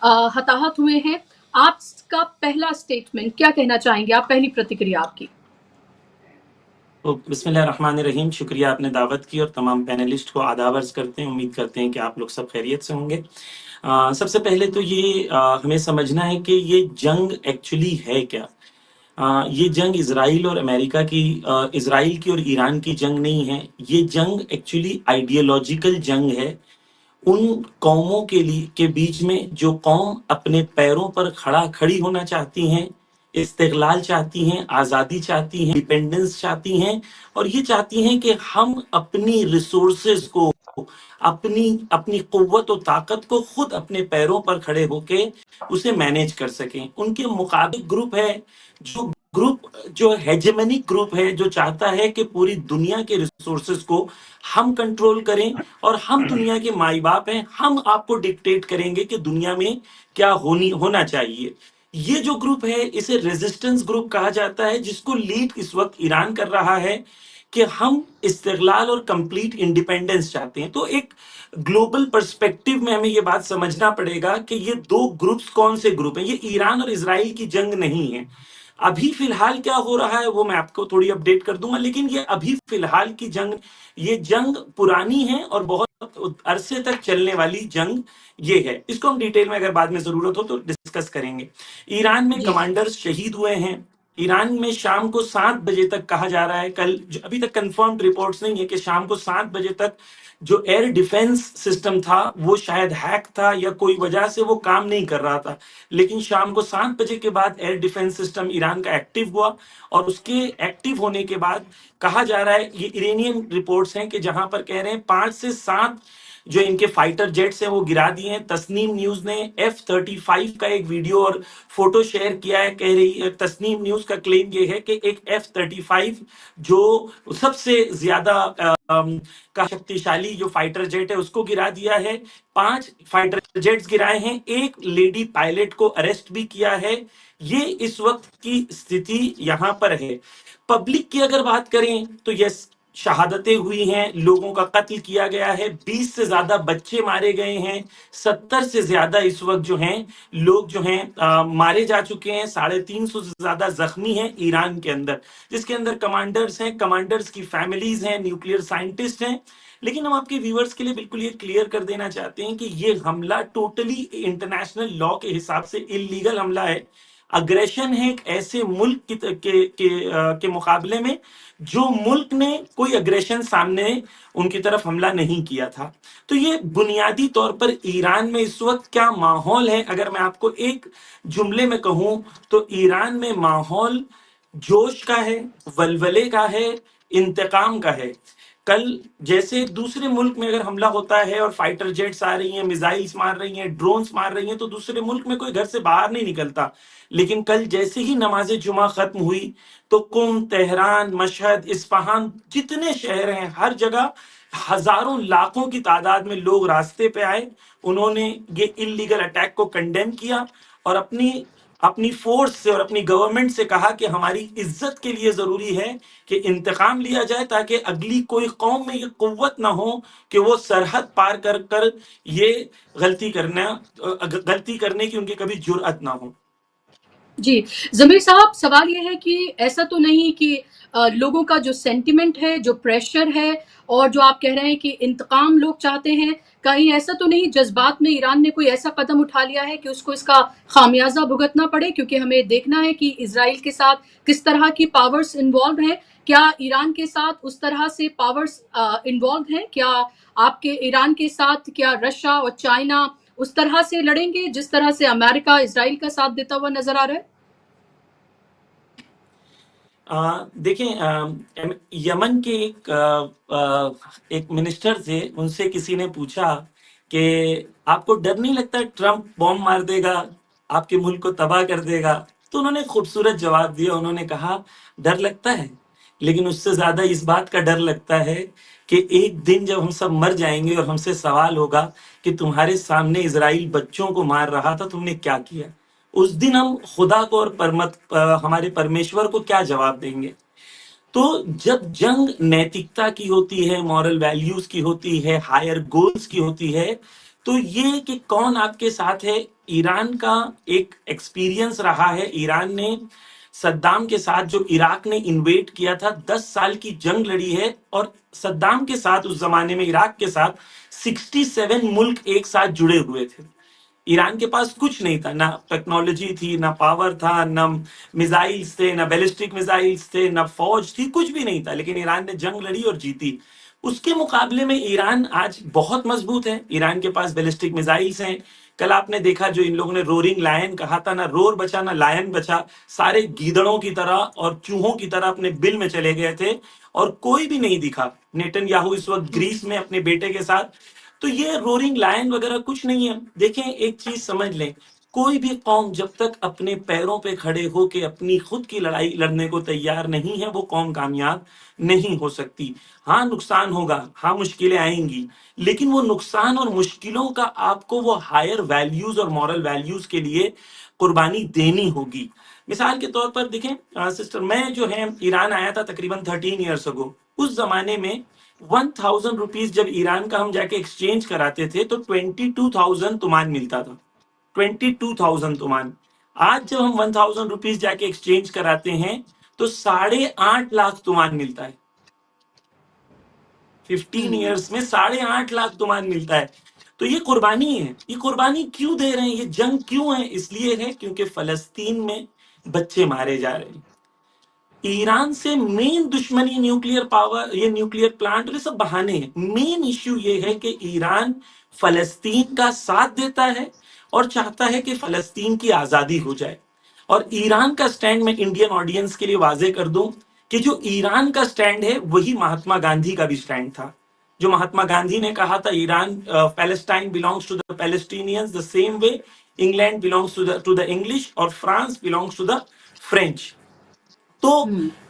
हताहत हुए हैं। आपका पहला स्टेटमेंट क्या कहना चाहेंगे आप, पहली प्रतिक्रिया आपकी? तो बिस्मिल्लाहिर्रहमानिर्रहीम, शुक्रिया आपने दावत की और तमाम पैनलिस्ट को आदाब अर्ज़ करते हैं। उम्मीद करते हैं कि आप लोग सब खैरियत से होंगे। सबसे पहले तो ये हमें समझना है कि ये जंग एक्चुअली है क्या। ये जंग इज़राइल और अमेरिका की, इज़राइल की और ईरान की जंग नहीं है। ये जंग एक्चुअली आइडियोलॉजिकल जंग है। उन कौमों के लिए के बीच में जो कौम अपने पैरों पर खड़ी होना चाहती हैं, इस्तिक़लाल चाहती हैं, आज़ादी चाहती हैं, इंडिपेंडेंस चाहती हैं, और ये चाहती हैं कि हम अपनी रिसोर्सेज को, अपनी अपनी कुव्वत और ताकत को खुद अपने पैरों पर खड़े होके उसे मैनेज कर सकें। उनके मुकाबिल ग्रुप जो हेजेमनिक ग्रुप है, जो चाहता है कि पूरी दुनिया के रिसोर्सेज को हम कंट्रोल करें और हम दुनिया के माई बाप हैं, हम आपको डिक्टेट करेंगे कि दुनिया में क्या होना चाहिए। ये जो ग्रुप है इसे रेजिस्टेंस ग्रुप कहा जाता है, जिसको लीड इस वक्त ईरान कर रहा है कि हम इस्तिक़लाल और कंप्लीट इंडिपेंडेंस चाहते हैं। तो एक ग्लोबल पर्सपेक्टिव में हमें ये बात समझना पड़ेगा कि ये दो ग्रुप्स कौन से ग्रुप हैं। ये ईरान और इजराइल की जंग नहीं है। अभी फिलहाल क्या हो रहा है वो मैं आपको थोड़ी अपडेट कर दूंगा, लेकिन ये अभी फिलहाल की जंग, ये जंग पुरानी है और बहुत अरसे तक चलने वाली जंग ये है। इसको हम डिटेल में अगर बाद में जरूरत हो तो डिस्कस करेंगे। ईरान में जी। कमांडर्स शहीद हुए हैं। ईरान में शाम को 7 बजे तक कहा जा रहा है, कल अभी तक कंफर्म्ड रिपोर्ट्स नहीं है, कि शाम को 7 बजे तक जो एयर डिफेंस सिस्टम था वो शायद हैक था या कोई वजह से वो काम नहीं कर रहा था। लेकिन शाम को 7 बजे के बाद एयर डिफेंस सिस्टम ईरान का एक्टिव हुआ, और उसके एक्टिव होने के बाद कहा जा रहा है, ये इरानियन रिपोर्ट्स हैं कि जहां पर कह रहे हैं 5 से 7 जो इनके फाइटर जेट्स हैं वो गिरा दिए हैं। तस्नीम न्यूज ने F-35 का एक वीडियो और फोटो शेयर किया है। कह रही है, तस्नीम न्यूज का क्लेम ये है कि एक F-35 जो सबसे ज्यादा का शक्तिशाली जो फाइटर जेट है उसको गिरा दिया है। 5 फाइटर जेट्स गिराए हैं, एक लेडी पायलट को अरेस्ट भी किया है। ये इस वक्त की स्थिति यहां पर है। पब्लिक की अगर बात करें तो यस, शहादतें हुई हैं, लोगों का कत्ल किया गया है, 20 से ज्यादा बच्चे मारे गए हैं, 70 से ज्यादा इस वक्त जो हैं लोग जो हैं मारे जा चुके हैं, 350 से ज्यादा जख्मी हैं ईरान के अंदर, जिसके अंदर कमांडर्स हैं, कमांडर्स की फैमिलीज हैं, न्यूक्लियर साइंटिस्ट हैं। लेकिन हम आपके व्यूअर्स के लिए बिल्कुल ये क्लियर कर देना चाहते हैं कि ये हमला टोटली इंटरनेशनल लॉ के हिसाब से इलीगल हमला है। अग्रेशन है एक ऐसे मुल्क के मुकाबले में जो मुल्क ने कोई अग्रेशन सामने उनकी तरफ हमला नहीं किया था। तो ये बुनियादी तौर पर ईरान में इस वक्त क्या माहौल है, अगर मैं आपको एक जुमले में कहूं तो ईरान में माहौल जोश का है, वलवले का है, इंतकाम का है। कल जैसे दूसरे मुल्क में अगर हमला होता है और फाइटर जेट्स आ रही हैं, मिसाइल्स मार रही हैं, ड्रोन्स मार रही हैं, तो दूसरे मुल्क में कोई घर से बाहर नहीं निकलता। लेकिन कल जैसे ही नमाज जुमा खत्म हुई तो कुम, तेहरान, मशहद, इस्फहान, जितने शहर हैं हर जगह हजारों लाखों की तादाद में लोग रास्ते पे आए। उन्होंने ये इलीगल अटैक को कंडेम किया और अपनी अपनी फोर्स से और अपनी गवर्नमेंट से कहा कि हमारी इज्जत के लिए जरूरी है कि इंतकाम लिया जाए, ताकि अगली कोई कौम में ये कुव्वत ना हो कि वो सरहद पार कर कर ये गलती करने की उनकी कभी जुर्अत ना हो। जी, ज़मीर साहब, सवाल ये है कि ऐसा तो नहीं कि लोगों का जो सेंटिमेंट है, जो प्रेशर है और जो आप कह रहे हैं कि इंतकाम लोग चाहते हैं, कहीं ऐसा तो नहीं जज़्बात में ईरान ने कोई ऐसा कदम उठा लिया है कि उसको इसका खामियाज़ा भुगतना पड़े? क्योंकि हमें देखना है कि इज़राइल के साथ किस तरह की पावर्स इन्वॉल्व हैं। क्या ईरान के साथ उस तरह से पावर्स इन्वॉल्व हैं? क्या आपके ईरान के साथ क्या रशिया और चाइना उस तरह से लड़ेंगे जिस तरह से अमेरिका इज़राइल का साथ देता हुआ नज़र आ रहा है? देखें, यमन के एक मिनिस्टर थे, उनसे किसी ने पूछा कि आपको डर नहीं लगता ट्रंप बॉम्ब मार देगा, आपके मुल्क को तबाह कर देगा? तो उन्होंने खूबसूरत जवाब दिया। उन्होंने कहा, डर लगता है, लेकिन उससे ज्यादा इस बात का डर लगता है कि एक दिन जब हम सब मर जाएंगे और हमसे सवाल होगा कि तुम्हारे सामने इजराइल बच्चों को मार रहा था, तुमने क्या किया। उस दिन हम खुदा को और हमारे परमेश्वर को क्या जवाब देंगे। तो जब जंग नैतिकता की होती है, मॉरल वैल्यूज की होती है, हायर गोल्स की होती है, तो ये कि कौन आपके साथ है, ईरान का एक एक्सपीरियंस रहा है। ईरान ने सद्दाम के साथ, जो इराक ने इन्वेट किया था, 10 साल की जंग लड़ी है, और सद्दाम के साथ उस जमाने में इराक के साथ 67 मुल्क एक साथ जुड़े हुए थे। ईरान के पास कुछ नहीं था, ना टेक्नोलॉजी थी, ना पावर था, ना मिसाइल्स थे, ना बैलिस्टिक मिसाइल्स थे, ना फौज थी, कुछ भी नहीं था, लेकिन ईरान ने जंग लड़ी और जीती। उसके मुकाबले में ईरान आज बहुत मजबूत है। ईरान के पास बैलिस्टिक मिसाइल्स हैं। कल आपने देखा जो इन लोगों ने रोरिंग लायन कहा था, ना रोर बचा ना लायन बचा, सारे गीदड़ों की तरह और चूहों की तरह अपने बिल में चले गए थे, और कोई भी नहीं दिखा। नेतन्याहू इस वक्त ग्रीस में अपने बेटे के साथ। तो ये रोरिंग लायन वगैरह कुछ नहीं है। देखें, एक चीज समझ लें, कोई भी कौम जब तक अपने पैरों पे खड़े होके अपनी खुद की लड़ाई लड़ने को तैयार नहीं है, वो कौम कामयाब नहीं हो सकती। हाँ, नुकसान होगा, हाँ मुश्किलें आएंगी, लेकिन वो नुकसान और मुश्किलों का आपको वो हायर वैल्यूज और मॉरल वैल्यूज के लिए कुर्बानी देनी होगी। मिसाल के तौर पर देखें सिस्टर, मैं जो है ईरान आया था तकरीबन 13 ईयर्स अगो। उस जमाने में 1000 रुपीज जब ईरान का हम जाके एक्सचेंज कराते थे तो 22,000 तुमान मिलता था। 22,000 तुमान। आज जब हम 1000 रुपीज जाके एक्सचेंज कराते हैं तो 8.5 लाख तुमान मिलता है। 15 ईयर्स में 8.5 लाख तुमान मिलता है। तो ये कुर्बानी है। ये कुर्बानी क्यों दे रहे हैं, ये जंग क्यों है? इसलिए है क्योंकि फलस्तीन में बच्चे मारे जा रहे हैं। ईरान से मेन दुश्मनी न्यूक्लियर पावर, ये न्यूक्लियर प्लांट, ये सब बहाने हैं। मेन इश्यू ये है कि ईरान फलस्तीन का साथ देता है और चाहता है कि फलस्तीन की आजादी हो जाए। और ईरान का स्टैंड मैं इंडियन ऑडियंस के लिए वाजे कर दूं कि जो ईरान का स्टैंड है वही महात्मा गांधी का भी स्टैंड था। जो महात्मा गांधी ने कहा था, Iran Palestine belongs to the Palestinians the same way England belongs to the English और France belongs to the French. तो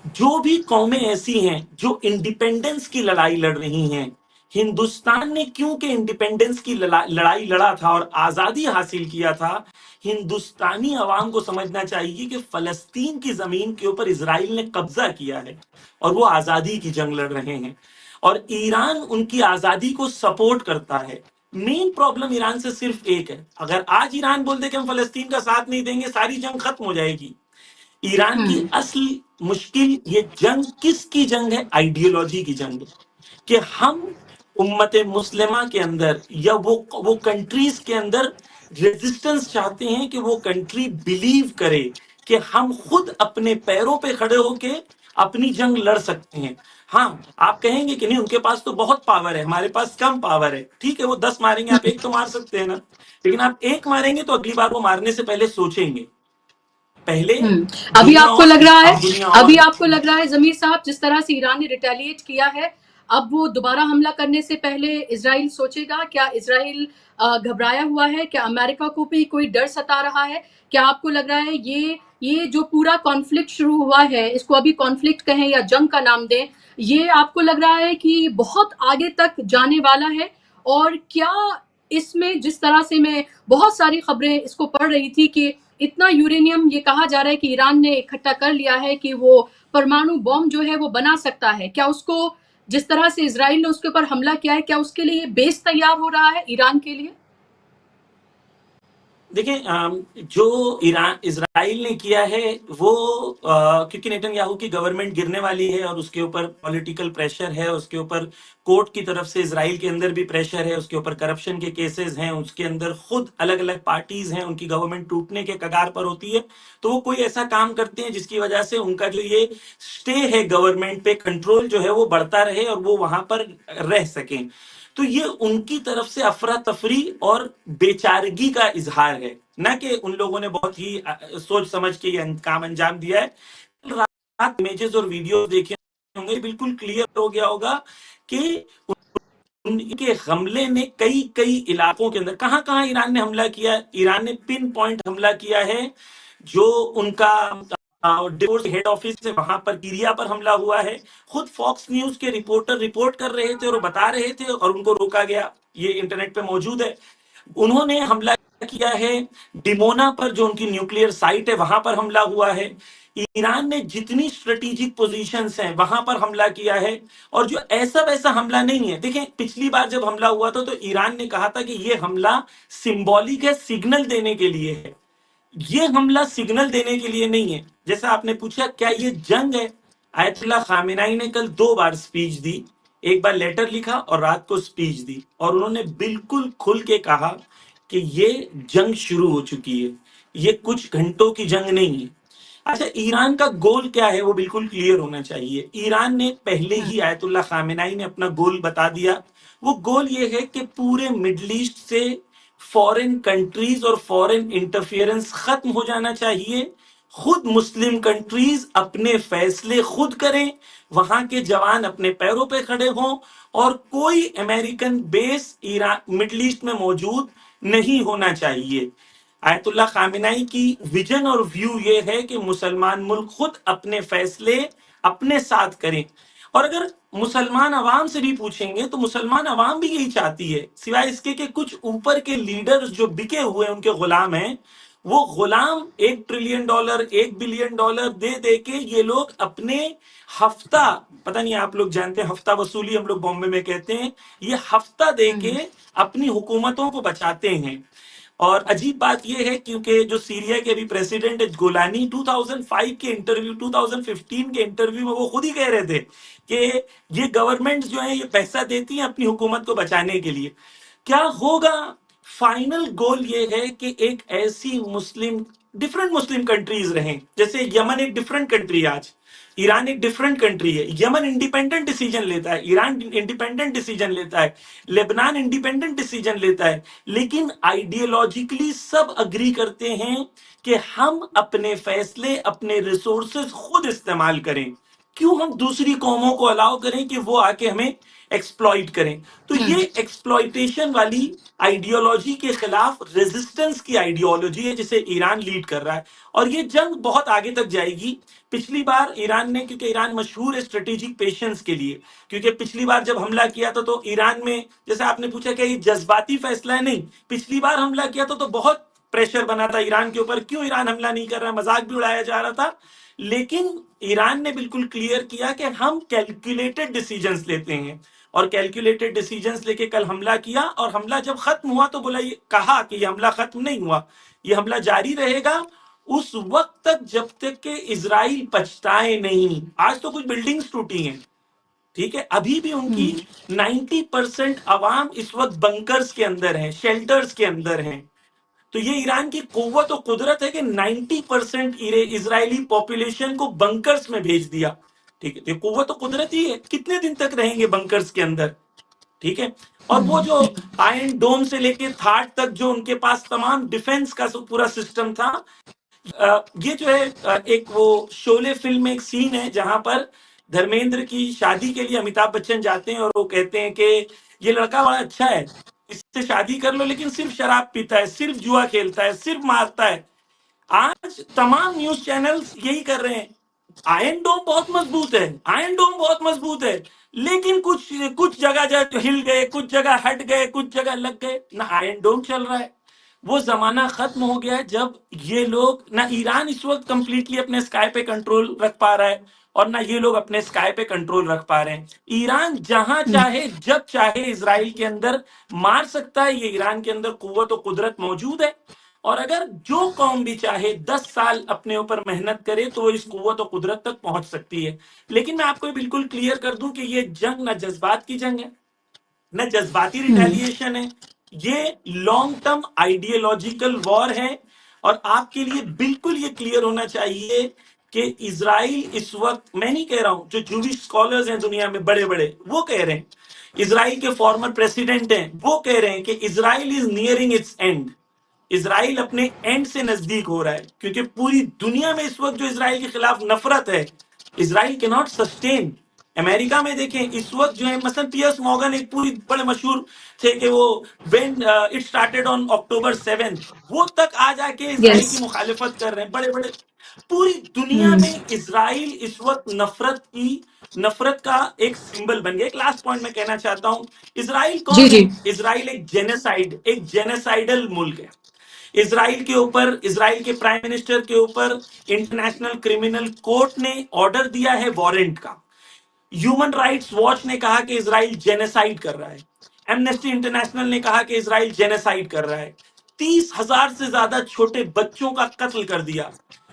जो भी कौमें ऐसी हैं जो इंडिपेंडेंस की लड़ाई लड़ रही हैं, हिंदुस्तान ने क्योंकि इंडिपेंडेंस की लड़ाई लड़ा था और आजादी हासिल किया था, हिंदुस्तानी अवाम को समझना चाहिए कि फलस्तीन की जमीन के ऊपर इजराइल ने कब्जा किया है और वो आजादी की जंग लड़ रहे हैं, और ईरान उनकी आजादी को सपोर्ट करता है। मेन प्रॉब्लम ईरान से सिर्फ एक है, अगर आज ईरान बोल दे कि हम फलस्तीन का साथ नहीं देंगे, सारी जंग खत्म हो जाएगी। ईरान की असली मुश्किल, ये जंग किसकी जंग है? आइडियोलॉजी की जंग है। कि हम उम्मत मुस्लिमा के अंदर या वो कंट्रीज के अंदर रेजिस्टेंस चाहते हैं कि वो कंट्री बिलीव करे कि हम खुद अपने पैरों पे खड़े होके अपनी जंग लड़ सकते हैं। हाँ, आप कहेंगे कि नहीं उनके पास तो बहुत पावर है, हमारे पास कम पावर है। ठीक है, वो 10 मारेंगे, आप एक तो मार सकते हैं ना, लेकिन आप एक मारेंगे तो अगली बार वो मारने से पहले सोचेंगे। पहले अभी दुनिया आपको और लग रहा है, अब दुनिया अभी और। आपको लग रहा है जमीर साहब, जिस तरह से ईरान ने रिटेलिएट किया है, अब वो दोबारा हमला करने से पहले इजराइल सोचेगा? क्या इजराइल घबराया हुआ है? क्या अमेरिका को भी कोई डर सता रहा है? क्या आपको लग रहा है ये जो पूरा कॉन्फ्लिक्ट शुरू हुआ है, इसको अभी कॉन्फ्लिक्ट कहें या जंग का नाम दें, ये आपको लग रहा है कि बहुत आगे तक जाने वाला है? और क्या इसमें, जिस तरह से मैं बहुत सारी खबरें इसको पढ़ रही थी कि इतना यूरेनियम ये कहा जा रहा है कि ईरान ने इकट्ठा कर लिया है कि वो परमाणु बॉम्ब जो है वो बना सकता है, क्या उसको, जिस तरह से इजराइल ने उसके ऊपर हमला किया है, क्या उसके लिए बेस तैयार हो रहा है ईरान के लिए? देखिए, जो ईरान इजराइल ने किया है वो क्योंकि नेतन्याहू की गवर्नमेंट गिरने वाली है और उसके ऊपर पॉलिटिकल प्रेशर है, उसके ऊपर कोर्ट की तरफ से इजराइल के अंदर भी प्रेशर है, उसके ऊपर करप्शन के केसेस हैं, उसके अंदर खुद अलग अलग पार्टीज हैं, उनकी गवर्नमेंट टूटने के कगार पर होती है। तो वो कोई ऐसा काम करते हैं जिसकी वजह से उनका जो ये स्टे है गवर्नमेंट पे, कंट्रोल जो है वो बढ़ता रहे और वो वहां पर रह सकें। तो ये उनकी तरफ से अफरा तफरी और बेचारगी का इजहार है, ना कि उन लोगों ने बहुत ही सोच समझ के ये काम अंजाम दिया है। रात इमेजेस और वीडियो देखे होंगे, बिल्कुल क्लियर हो गया होगा कि उनके हमले ने कई कई इलाकों के अंदर कहां कहां ईरान ने हमला किया। ईरान ने पिन पॉइंट हमला किया है, जो उनका डिफोर्स हेड ऑफिस है वहां पर किरिया पर हमला हुआ है। खुद फॉक्स न्यूज के रिपोर्टर रिपोर्ट कर रहे थे और बता रहे थे और उनको रोका गया, ये इंटरनेट पे मौजूद है। उन्होंने हमला किया है डिमोना पर, जो उनकी न्यूक्लियर साइट है वहां पर हमला हुआ है। ईरान ने जितनी स्ट्रेटेजिक पोजीशंस हैं वहां पर हमला किया है, और जो ऐसा वैसा हमला नहीं है। देखें, पिछली बार जब हमला हुआ था तो ईरान ने कहा था कि ये हमला सिंबॉलिक है, सिग्नल देने के लिए है। ये हमला सिग्नल देने के लिए नहीं है। जैसा आपने पूछा क्या ये जंग है, आयतुल्लाह खामेनाई ने कल 2 बार स्पीच दी। एक बार लेटर लिखा और रात को स्पीच दी, और उन्होंने बिल्कुल खुल के कहा कि ये जंग शुरू हो चुकी है, ये कुछ घंटों की जंग नहीं है। अच्छा, ईरान का गोल क्या है वो बिल्कुल क्लियर होना चाहिए। ईरान ने पहले हुँ, ही, आयतुल्लाह खामेनाई ने अपना गोल बता दिया। वो गोल ये है कि पूरे मिडल ईस्ट से फॉरेन कंट्रीज और फॉरेन इंटरफियरेंस खत्म हो जाना चाहिए। खुद मुस्लिम कंट्रीज अपने फैसले खुद करें, वहां के जवान अपने पैरों पे खड़े हों, और कोई American base Iran middle east में मौजूद नहीं होना चाहिए। आयतुल्लाह खामेनाई की विजन और व्यू ये है कि मुसलमान मुल्क खुद अपने फैसले अपने साथ करें। और अगर मुसलमान अवाम से भी पूछेंगे तो मुसलमान अवाम भी यही चाहती है, सिवाय इसके कि कुछ ऊपर के लीडर्स जो बिके हुए उनके गुलाम हैं, वो गुलाम $1 ट्रिलियन, $1 बिलियन दे दे के ये लोग अपने हफ्ता, पता नहीं आप लोग जानते हैं, हफ्ता वसूली हम लोग बॉम्बे में कहते हैं, ये हफ्ता दे हुँ, के अपनी हुकूमतों को बचाते हैं। और अजीब बात यह है क्योंकि जो सीरिया के अभी प्रेसिडेंट है गोलानी, 2005 के इंटरव्यू, 2015 के इंटरव्यू में वो खुद ही कह रहे थे कि ये गवर्नमेंट जो है ये पैसा देती है अपनी हुकूमत को बचाने के लिए। क्या होगा? फाइनल गोल ये है कि एक ऐसी मुस्लिम, डिफरेंट मुस्लिम कंट्रीज रहें। जैसे यमन एक डिफरेंट कंट्री है आज, ईरान एक डिफरेंट कंट्री है। यमन इंडिपेंडेंट डिसीजन लेता है, ईरान इंडिपेंडेंट डिसीजन लेता है, लेबनान इंडिपेंडेंट डिसीजन लेता है, लेकिन आइडियोलॉजिकली सब अग्री करते हैं कि हम अपने फैसले, अपने रिसोर्सेज खुद इस्तेमाल करें। क्यों हम दूसरी कौमों को अलाउ करें कि वो आके हमें एक्सप्लॉइट करें? तो हुँ, ये एक्सप्लॉइटेशन वाली आइडियोलॉजी के खिलाफ रेजिस्टेंस की आइडियोलॉजी है जिसे ईरान लीड कर रहा है, और ये जंग बहुत आगे तक जाएगी। पिछली बार ईरान ने, क्योंकि ईरान मशहूर है स्ट्रेटेजिक पेशेंस के लिए, क्योंकि पिछली बार जब हमला किया था तो ईरान में, जैसे आपने पूछा कि ये जज्बाती फैसला है, नहीं, पिछली बार हमला किया था तो बहुत प्रेशर बना था ईरान के ऊपर, क्यों ईरान हमला नहीं कर रहा, मजाक भी उड़ाया जा रहा था। लेकिन ईरान ने बिल्कुल क्लियर किया कि हम कैलकुलेटेड डिसीजंस लेते हैं, और कैलकुलेटेड डिसीजंस लेके कल हमला किया। और हमला जब खत्म हुआ तो बोला, ये कहा कि ये हमला खत्म नहीं हुआ, ये हमला जारी रहेगा उस वक्त तक जब तक कि इजराइल पछताए नहीं। आज तो कुछ बिल्डिंग्स टूटी हैं, ठीक है, अभी भी उनकी हुँ, 90% अवाम इस वक्त बंकर्स के अंदर है, शेल्टर्स के अंदर हैं। तो ये ईरान की कुव्वत और कुदरत है कि 90% इजरायली पॉपुलेशन को बंकर्स में भेज दिया। ठीक है, तो कुव्वत और कुदरत ही है, कितने दिन तक रहेंगे बंकर्स के अंदर? ठीक है। और वो हुँ, जो आयरन डोम से लेके थाट तक जो उनके पास तमाम डिफेंस का पूरा सिस्टम था, ये जो है, एक वो शोले फिल्म में एक सीन है जहां पर धर्मेंद्र की शादी के लिए अमिताभ बच्चन जाते हैं और वो कहते हैं कि ये लड़का बड़ा अच्छा है, इससे शादी कर लो, लेकिन सिर्फ शराब पीता है, सिर्फ जुआ खेलता है, सिर्फ मारता है। आज तमाम न्यूज चैनल्स यही कर रहे हैं। आयरन डोम बहुत मजबूत है, आयरन डोम बहुत मजबूत है, लेकिन कुछ कुछ जगह जो हिल गए, कुछ जगह हट गए, कुछ जगह लग गए, ना आयरन डोम चल रहा है। वो जमाना खत्म हो गया है जब ये लोग, ना ईरान इस वक्त कंप्लीटली अपने स्काई पे कंट्रोल रख पा रहा है, और ना ये लोग अपने स्काई पे कंट्रोल रख पा रहे हैं। ईरान जहां हुँ, चाहे जब चाहे इसराइल के अंदर मार सकता है, ये ईरान के अंदर कुव्वत और कुदरत मौजूद है। और अगर जो कौम भी चाहे 10 साल अपने ऊपर मेहनत करे तो वो इस कुव्वत और कुदरत तक पहुंच सकती है। लेकिन मैं आपको बिल्कुल क्लियर कर दूं कि ये जंग ना जज्बात की जंग है, न जज्बाती हुँ, रिटेलिएशन है, ये लॉन्ग टर्म आइडियोलॉजिकल वॉर है। और आपके लिए बिल्कुल ये क्लियर होना चाहिए कि इसराइल इस वक्त, मैं नहीं कह रहा हूं, जो जूविश स्कॉलर्स हैं दुनिया में बड़े बड़े वो कह रहे हैं, इसराइल के फॉर्मर प्रेसिडेंट हैं वो कह रहे हैं कि Israel is nearing it's and, Israel अपने एंड से नजदीक हो रहा है। क्योंकि पूरी दुनिया में इस वक्त जो इसराइल के खिलाफ नफरत है, इसराइल के नॉट सस्टेन। अमेरिका में देखें इस वक्त जो है, मसलन पियर्स मॉर्गन एक पूरी बड़े मशहूर थे कि वो when it started on October 7, वो तक आ जाके इसराइल की यस, मुखालिफत कर रहे हैं बड़े बड़े। पूरी दुनिया हुँ, में इसराइल इस वक्त नफरत का एक सिंबल बन गया। एक लास्ट पॉइंट मैं कहना चाहता हूं, इसराइल जी, कौन है? जी, इसराइल एक जेनेसाइडल मुल्क है। इजराइल के ऊपर, इजराइल के प्राइम मिनिस्टर के ऊपर इंटरनेशनल क्रिमिनल कोर्ट ने ऑर्डर दिया है वारंट का। ह्यूमन राइट्स वॉच ने कहा कि इजराइल जेनेसाइड कर रहा है। एमनेस्टी इंटरनेशनल ने कहा कि इजराइल जेनेसाइड कर रहा है। 30,000 से ज्यादा छोटे बच्चों का कत्ल कर दिया।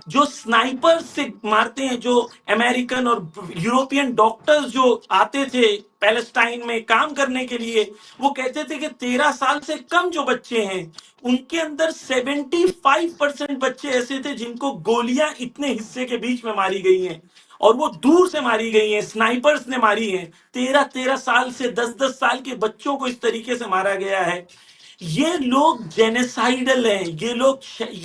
जो स्नाइपर से मारते हैं, जो अमेरिकन और यूरोपियन डॉक्टर्स जो आते थे पैलेस्टाइन में काम करने के लिए, वो कहते थे कि 13 साल से कम जो बच्चे हैं उनके अंदर 75% बच्चे ऐसे थे जिनको गोलियां इतने हिस्से के बीच में मारी गई हैं, और वो दूर से मारी गई हैं, स्नाइपर्स ने मारी हैं। 13-13 साल से 10-10 साल के बच्चों को इस तरीके से मारा गया है। ये लोग जेनेसाइडल हैं, ये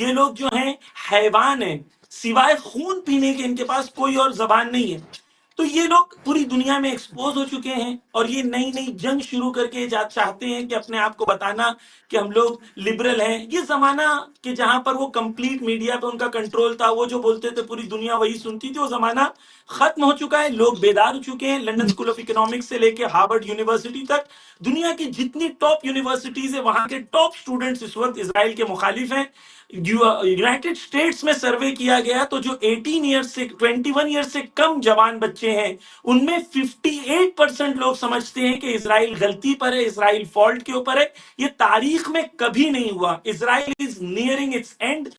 लोग जो हैं हैवान हैं। सिवाय खून पीने के इनके पास कोई और जबान नहीं है। तो ये लोग पूरी दुनिया में एक्सपोज हो चुके हैं, और ये नई नई जंग शुरू करके चाहते हैं कि अपने आप को बताना कि हम लोग लिबरल हैं। ये जमाना कि जहां पर वो कंप्लीट मीडिया पे उनका कंट्रोल था, वो जो बोलते थे पूरी दुनिया वही सुनती थी, वो जमाना खत्म हो चुका है। लोग बेदार हो चुके हैं। लंदन स्कूल ऑफ इकोनॉमिक्स से लेके हार्वर्ड यूनिवर्सिटी तक दुनिया की जितनी टॉप यूनिवर्सिटीज है, वहां के टॉप स्टूडेंट्स इस वक्त इसराइल के मुखालिफ हैं। यूनाइटेड स्टेट्स में सर्वे किया गया तो जो 18 ईयर्स से 21 ईयर्स से कम जवान बच्चे हैं, उनमें 58% लोग समझते हैं कि इसराइल गलती पर है, इसराइल फॉल्ट के ऊपर है। ये तारीख में कभी नहीं हुआ। Israel is nearing it's and.